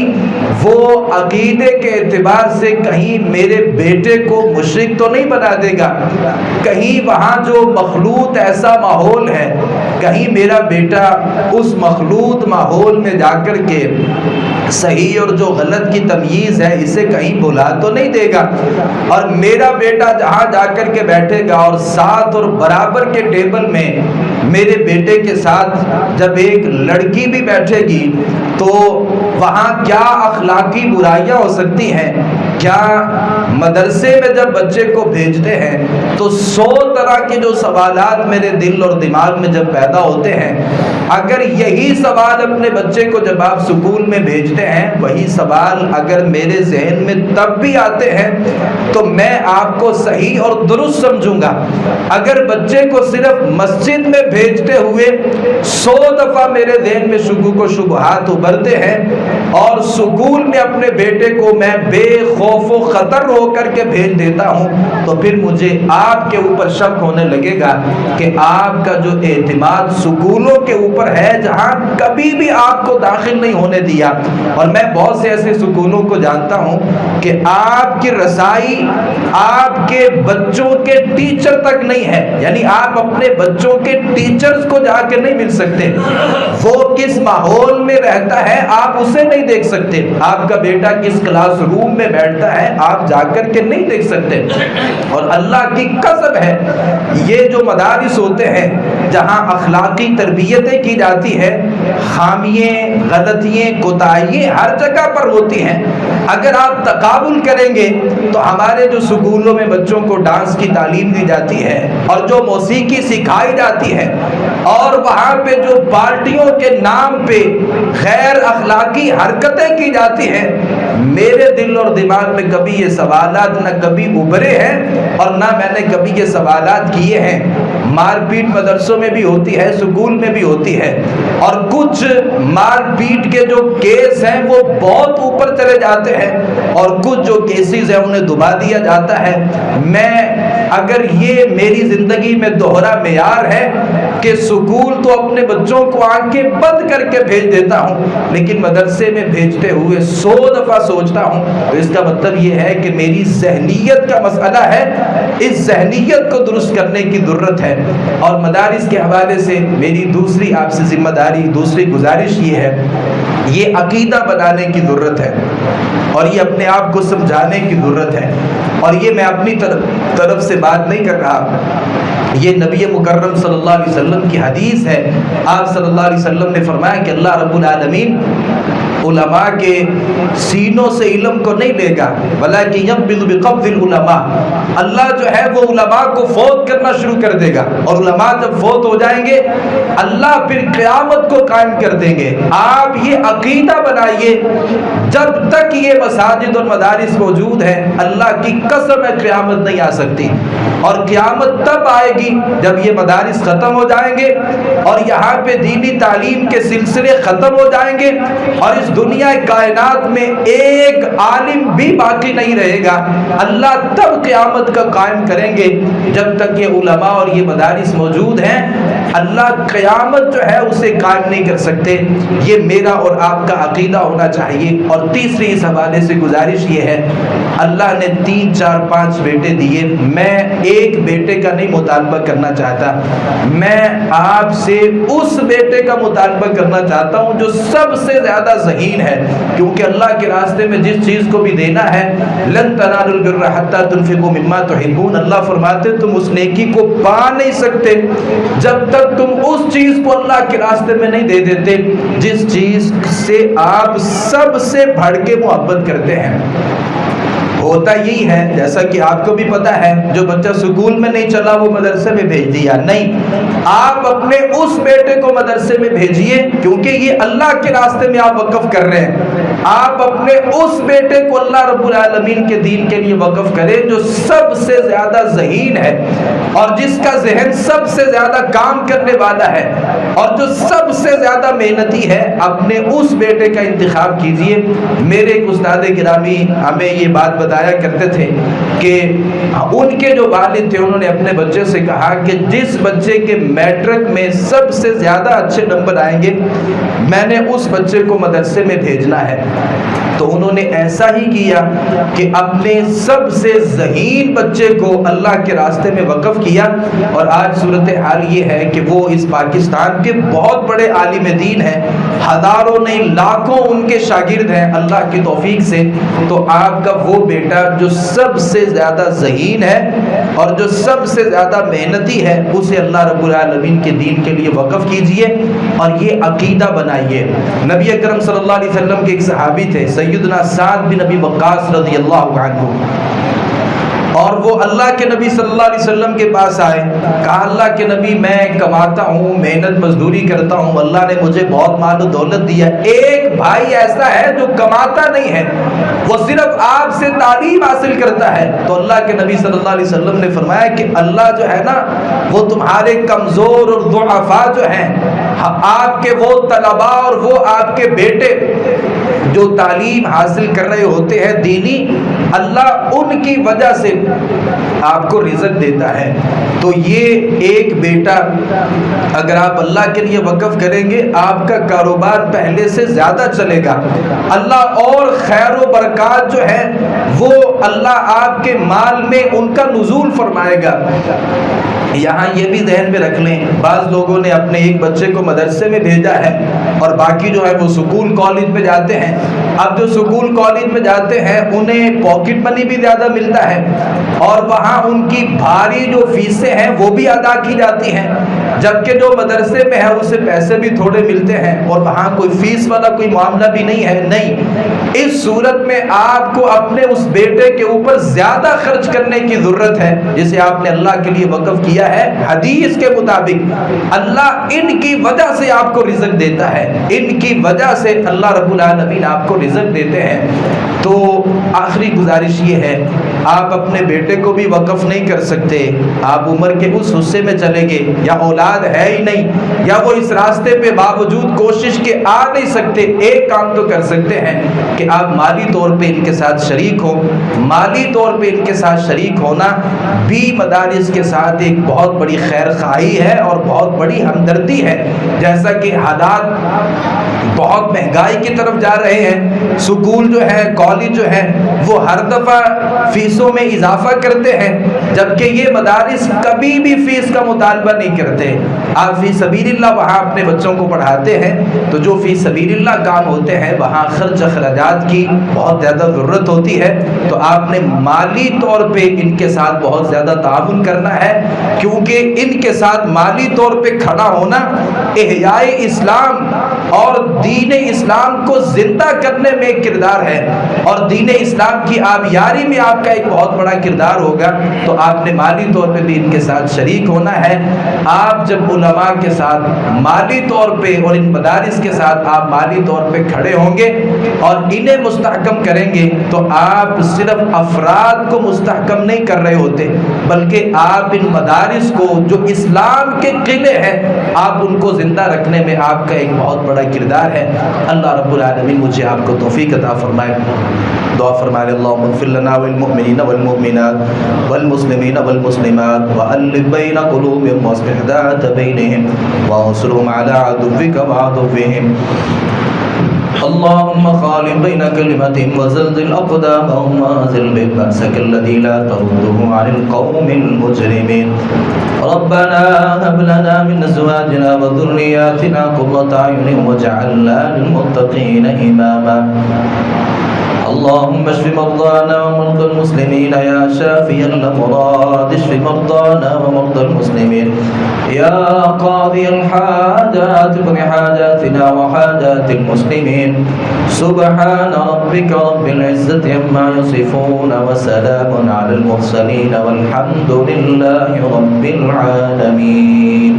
وہ عقیدے کے اعتبار سے کہیں میرے بیٹے کو مشرک تو نہیں بنا دے گا، کہیں وہاں جو مخلوط ایسا ماحول ہے کہیں میرا بیٹا اس مخلوط ماحول میں جا کر کے صحیح اور جو غلط کی تمیز ہے اسے کہیں بھلا تو نہیں دے گا۔ اور میرا بیٹا جہاں جا کر کے بیٹھے گا اور ساتھ اور برابر کے ٹیبل میں میرے بیٹے کے ساتھ جب ایک لڑکی بھی بیٹھے گی تو وہاں کیا اخلاقی برائیاں ہو سکتی ہیں؟ کیا مدرسے میں جب بچے کو بھیجتے ہیں تو 100 طرح کے جو سوالات میرے دل اور دماغ میں جب پیدا ہوتے ہیں، اگر یہی سوال اپنے بچے کو جب آپ سکول میں بھیجتے ہیں، وہی سوال اگر میرے ذہن میں تب بھی آتے ہیں تو میں آپ کو صحیح اور درست سمجھوں گا۔ اگر بچے کو صرف مسجد میں بھیجتے ہوئے 100 دفعہ میرے ذہن میں شکوک و شبہات ابھرتے ہیں، اور سکول میں اپنے بیٹے کو میں بے خوف و خطر ہو کر کے بھیج دیتا ہوں، تو پھر مجھے آپ کے اوپر شک ہونے لگے گا کہ آپ کا جو اعتماد سکولوں کے اوپر ہے جہاں کبھی بھی آپ کو داخل نہیں ہونے دیا، اور میں بہت سے ایسے سکولوں کو جانتا ہوں کہ آپ کی رسائی آپ کے بچوں کے ٹیچر تک نہیں ہے، یعنی آپ اپنے بچوں کے ٹیچرز کو جا کے نہیں مل سکتے، وہ کس ماحول میں رہتا ہے آپ اسے نہیں دیکھ سکتے، آپ کا بیٹا کس کلاس روم میں بیٹھتا ہے آپ جا کر کے نہیں دیکھ سکتے۔ اور اللہ کی قسم ہے یہ جو مدارس ہوتے ہیں جہاں اخلاقی تربیتیں کی جاتی ہے، خامیاں، غلطیاں، کوتاہیاں ہر جگہ پر ہوتی ہیں، اگر آپ تقابل کریں گے تو ہمارے جو سکولوں میں بچوں کو ڈانس کی تعلیم دی جاتی ہے اور جو موسیقی سکھائی جاتی ہے، اور وہاں پہ جو پارٹیوں کے نام پہ غیر اخلاقی حرکتیں کی جاتی ہیں، میرے دل اور دماغ میں کبھی یہ سوالات نہ کبھی ابھرے ہیں اور نہ میں نے کبھی یہ سوالات کیے ہیں۔ مار پیٹ مدرسوں میں بھی ہوتی ہے، سکول میں بھی ہوتی ہے، اور کچھ مار پیٹ کے جو کیس ہیں وہ بہت اوپر چلے جاتے ہیں، اور کچھ جو کیسز ہیں انہیں دبا دیا جاتا ہے۔ میں اگر یہ میری زندگی میں دوہرا معیار ہے کہ سکول تو اپنے بچوں کو آنکھیں بند کر کے بھیج دیتا ہوں، لیکن مدرسے میں بھیجتے ہوئے 100 دفعہ سوچتا ہوں، تو اس کا مطلب یہ ہے کہ میری ذہنیت کا مسئلہ ہے، اس ذہنیت کو درست کرنے کی ضرورت ہے۔ اور مدارس کے حوالے سے میری دوسری آپ سے ذمہ داری، دوسری گزارش یہ ہے، یہ عقیدہ بنانے کی ضرورت ہے، اور یہ اپنے آپ کو سمجھانے کی ضرورت ہے، اور یہ میں اپنی طرف سے بات نہیں کر رہا، یہ نبی مکرم صلی اللہ علیہ وسلم کی حدیث ہے۔ آپ صلی اللہ علیہ وسلم نے فرمایا کہ اللہ رب العالمین علماء کے سینوں سے علم کو نہیں لے گا، بلکہ یقبض بقبض العلماء، اللہ جو ہے وہ علماء کو فوت کرنا شروع کر دے گا، اور علماء جب فوت ہو جائیں گے اللہ پھر قیامت کو قائم کر دیں گے۔ آپ یہ عقیدہ بنائیے، جب تک یہ مساجد اور مدارس موجود ہیں اللہ کی قسم ہے قیامت نہیں آ سکتی، اور قیامت تب آئے گی جب یہ مدارس ختم ہو جائیں گے اور یہاں پہ دینی تعلیم کے سلسلے ختم ہو جائیں گے، اور اس دنیا کائنات میں ایک عالم بھی باقی نہیں رہے گا۔ اللہ تب قیامت کا قائم کریں گے، جب تک یہ علماء اور یہ مدارس موجود ہیں اللہ قیامت جو ہے اسے قائم نہیں کر سکتے۔ یہ میرا اور آپ کا عقیدہ ہونا چاہیے۔ اور تیسری اس حوالے سے گزارش یہ ہے، اللہ نے 3 4 5 بیٹے دیے، میں ایک بیٹے کا نہیں مطالبہ کرنا چاہتا، میں آپ سے اس بیٹے کا مطالبہ کرنا چاہتا ہوں جو سب سے زیادہ ذہین ہے، کیونکہ اللہ کے راستے میں جس چیز کو بھی دینا ہے، لن تنالوا البر حتى تنفقوا مما تحبون، اللہ فرماتے تم اس نیکی کو پا نہیں سکتے جب تک تم اس چیز کو اللہ کے راستے میں نہیں دے دیتے جس چیز سے آپ سب سے بڑھ کے محبت کرتے ہیں۔ ہوتا یہی ہے، جیسا کہ آپ کو بھی پتا ہے، جو بچہ سکول میں نہیں چلا وہ مدرسے میں بھیج دیا، نہیں، آپ اپنے اس بیٹے کو مدرسے میں بھیجیے، کیونکہ یہ اللہ کے راستے میں آپ وقف کر رہے ہیں۔ آپ اپنے اس بیٹے کو اللہ رب العالمین کے دین کے لیے وقف کریں جو سب سے زیادہ ذہین ہے، اور جس کا ذہن سب سے زیادہ کام کرنے والا ہے، اور جو سب سے زیادہ محنتی ہے، اپنے اس بیٹے کا انتخاب کیجئے۔ میرے ایک استاد گرامی ہمیں یہ بات بتایا کرتے تھے کہ ان کے جو والد تھے انہوں نے اپنے بچے سے کہا کہ جس بچے کے میٹرک میں سب سے زیادہ اچھے نمبر آئیں گے میں نے اس بچے کو مدرسے میں بھیجنا ہے۔ تو انہوں نے ایسا ہی کیا کہ اپنے سب سے ذہین بچے کو اللہ کے راستے میں وقف کیا، اور آج صورتحال یہ ہے کہ وہ اس پاکستان کے بہت بڑے عالم دین ہیں، ہزاروں نہیں لاکھوں ان کے شاگرد ہیں اللہ کی توفیق سے۔ تو آپ کا وہ بیٹا جو سب سے زیادہ ذہین ہے اور جو سب سے زیادہ محنتی ہے اسے اللہ رب العالمین کے دین کے لیے وقف کیجئے اور یہ عقیدہ بنائیے۔ نبی اکرم صلی اللہ علیہ وسلم کے ایک صحابی تھے سیدنا سعد بن ابی وقاص رضی اللہ عنہ، اور وہ اللہ کے نبی صلی اللہ علیہ وسلم کے پاس آئے، کہا اللہ کے نبی میں کماتا ہوں، محنت مزدوری کرتا ہوں، اللہ نے مجھے بہت مال و دولت دیا، ایک بھائی ایسا ہے جو کماتا نہیں ہے، وہ صرف آپ سے تعلیم حاصل کرتا ہے۔ تو اللہ کے نبی صلی اللہ علیہ وسلم نے فرمایا کہ اللہ جو ہے نا وہ تمہارے کمزور اور ضعفاء جو ہیں، آپ کے وہ طلباء اور وہ آپ کے بیٹے جو تعلیم حاصل کر رہے ہوتے ہیں دینی، اللہ ان کی وجہ سے آپ کو رزق دیتا ہے۔ تو یہ ایک بیٹا اگر آپ اللہ کے لیے وقف کریں گے، آپ کا کاروبار پہلے سے زیادہ چلے گا، اللہ اور خیر و برکات جو ہے وہ اللہ آپ کے مال میں ان کا نزول فرمائے گا۔ یہاں یہ بھی ذہن میں رکھ لیں، بعض لوگوں نے اپنے ایک بچے کو مدرسے میں بھیجا ہے اور باقی جو ہے وہ سکول کالج میں جاتے ہیں۔ اب جو سکول کالج میں جاتے ہیں انہیں پاکٹ منی بھی زیادہ ملتا ہے اور وہاں ان کی بھاری جو فیسیں ہیں وہ بھی ادا کی جاتی ہیں، جبکہ جو مدرسے میں ہے اسے پیسے بھی تھوڑے ملتے ہیں اور وہاں کوئی فیس والا کوئی معاملہ بھی نہیں ہے۔ نہیں، اس صورت میں آپ کو اپنے اس بیٹے کے اوپر زیادہ خرچ کرنے کی ضرورت ہے جسے آپ نے اللہ کے لیے وقف کیا ہے۔ حدیث کے مطابق اللہ ان کی وجہ سے آپ کو رزق دیتا ہے، ان کی وجہ سے اللہ رب العالمین آپ کو رزق دیتے ہیں۔ تو آخری گزارش یہ ہے، آپ اپنے بیٹے کو بھی وقف نہیں کر سکتے، آپ عمر کے اس حصے میں چلے گئے یا اولاد ہے ہی نہیں یا وہ اس راستے پہ باوجود کوشش کے آ نہیں سکتے، ایک کام تو کر سکتے ہیں کہ آپ مالی طور پہ ان کے ساتھ شریک ہو۔ مالی طور پہ ان کے ساتھ شریک ہونا بھی مدارس کے ساتھ ایک بہت بڑی خیر خواہی ہے اور بہت بڑی ہمدردی ہے۔ جیسا کہ حالات بہت مہنگائی کی طرف جا رہے ہیں، سکول جو ہے کالج جو ہے وہ ہر دفعہ فیسوں میں اضافہ کرتے ہیں، جبکہ یہ مدارس کبھی بھی فیس کا مطالبہ نہیں کرتے۔ آپ فی سبیل اللہ وہاں اپنے بچوں کو پڑھاتے ہیں تو جو فی سبیل اللہ کام ہوتے ہیں وہاں خرچ اخراجات کی بہت زیادہ ضرورت ہوتی ہے، تو آپ نے مالی طور پہ ان کے ساتھ بہت زیادہ تعاون کرنا ہے، کیونکہ ان کے ساتھ مالی طور پہ کھڑا ہونا احیاء اسلام اور دین اسلام کو زندہ کرنے میں ایک کردار ہے، اور دین اسلام کی آبیاری میں آپ کا ایک بہت بڑا کردار ہوگا۔ تو آپ نے مالی طور پہ بھی ان کے ساتھ شریک ہونا ہے۔ آپ جب علماء کے ساتھ مالی طور پہ اور ان مدارس کے ساتھ آپ مالی طور پہ کھڑے ہوں گے اور انہیں مستحکم کریں گے تو آپ صرف افراد کو مستحکم نہیں کر رہے ہوتے، بلکہ آپ ان مدارس کو جو اسلام کے قلعے ہیں آپ ان کو زندہ رکھنے میں آپ کا ایک بہت بڑا کردار ہے۔ اللہ رب العالمین مجھے آپ کو توفیق عطا فرمائے۔ دعا فرمائے اللہم اغفر لنا والمؤمنین والمؤمنات والمسلمین والمسلمات وألف بین قلوبهم واصلح ذات بینہم وانصرهم على عدوک وعدوهم اللهم خالف بين كلمتهم وزلزل أقدامهم وأنزل بهم بأسك الذي لا ترده عن القوم المجرمين ربنا هب لنا من أزواجنا وذرياتنا قرة أعين واجعلنا للمتقين إماما اللهم اشف مرضانا ومرضى المسلمين يا شافي الأمراض اشف مرضانا ومرضى المسلمين يا قاضي الحاجات اقض حاجاتنا وحاجات المسلمين سبحان ربك رب العزة عما يصفون وسلام على المرسلين والحمد لله رب العالمين۔